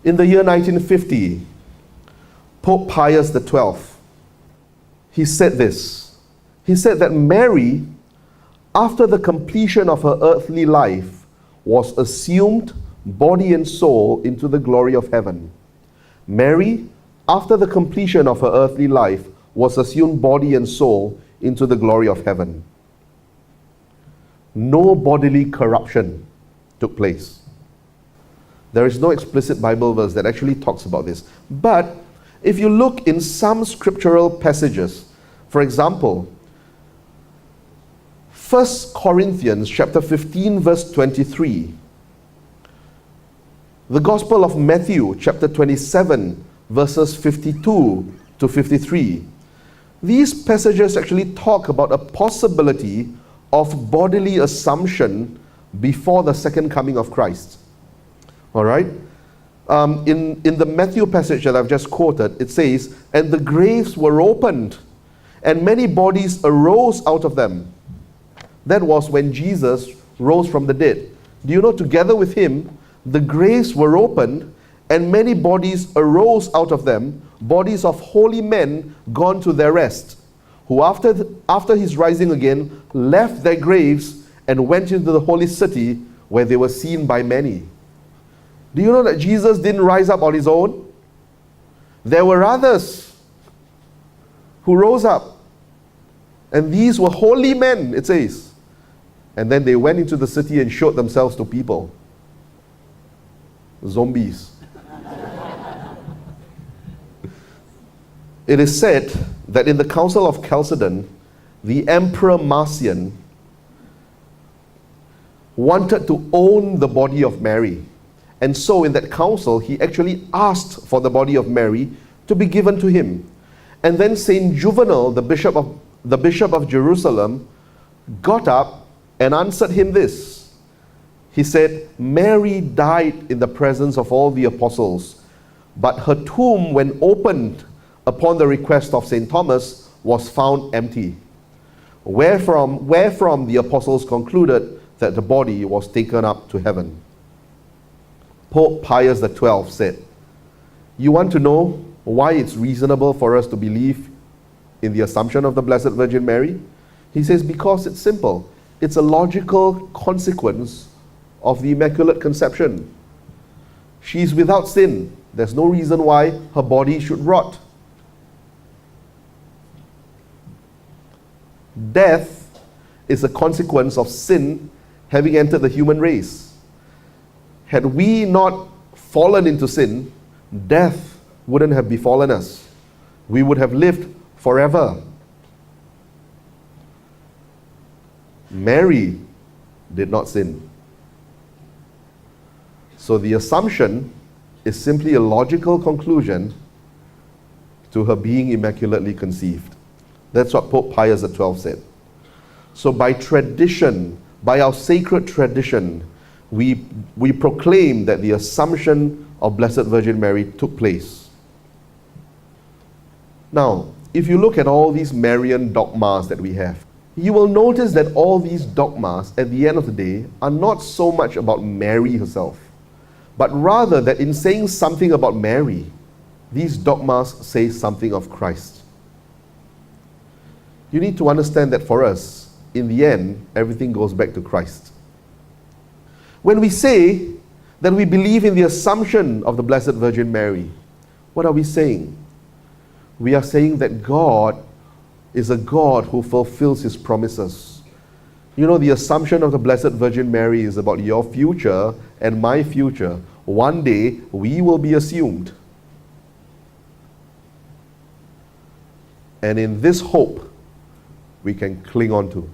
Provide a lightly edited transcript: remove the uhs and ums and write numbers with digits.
In the year 1950, Pope Pius XII, he said this. He said that Mary, after the completion of her earthly life, was assumed body and soul into the glory of heaven. Mary, after the completion of her earthly life, was assumed body and soul into the glory of heaven. No bodily corruption took place. There is no explicit Bible verse that actually talks about this. But if you look in some scriptural passages, for example, 1 Corinthians chapter 15 verse 23, the Gospel of Matthew chapter 27 verses 52 to 53, these passages actually talk about a possibility of bodily assumption before the second coming of Christ. All right? In the Matthew passage that I've just quoted, it says, "And the graves were opened, and many bodies arose out of them." That was when Jesus rose from the dead. Do you know, together with him, the graves were opened, and many bodies arose out of them, bodies of holy men gone to their rest, who after his rising again, left their graves and went into the holy city, where they were seen by many. Do you know that Jesus didn't rise up on his own? There were others who rose up. And these were holy men, it says. And then they went into the city and showed themselves to people. Zombies. It is said that in the Council of Chalcedon, the Emperor Marcion wanted to own the body of Mary. And so in that council, he actually asked for the body of Mary to be given to him. And then Saint Juvenal, the bishop of Jerusalem, got up and answered him this. He said, "Mary died in the presence of all the apostles, but her tomb, when opened upon the request of Saint Thomas, was found empty. Wherefrom the apostles concluded that the body was taken up to heaven." Pope Pius XII said, "You want to know why it's reasonable for us to believe in the assumption of the Blessed Virgin Mary?" He says, because it's simple. It's a logical consequence of the Immaculate Conception. She's without sin. There's no reason why her body should rot. Death is a consequence of sin having entered the human race. Had we not fallen into sin, death wouldn't have befallen us. We would have lived forever. Mary did not sin. So the assumption is simply a logical conclusion to her being immaculately conceived. That's what Pope Pius XII said. So by tradition, by our sacred tradition, we proclaim that the assumption of Blessed Virgin Mary took place. Now, if you look at all these Marian dogmas that we have, you will notice that all these dogmas, at the end of the day, are not so much about Mary herself, but rather that in saying something about Mary, these dogmas say something of Christ. You need to understand that for us, in the end, everything goes back to Christ. When we say that we believe in the assumption of the Blessed Virgin Mary, what are we saying? We are saying that God is a God who fulfills his promises. You know, the assumption of the Blessed Virgin Mary is about your future and my future. One day, we will be assumed. And in this hope, we can cling on to.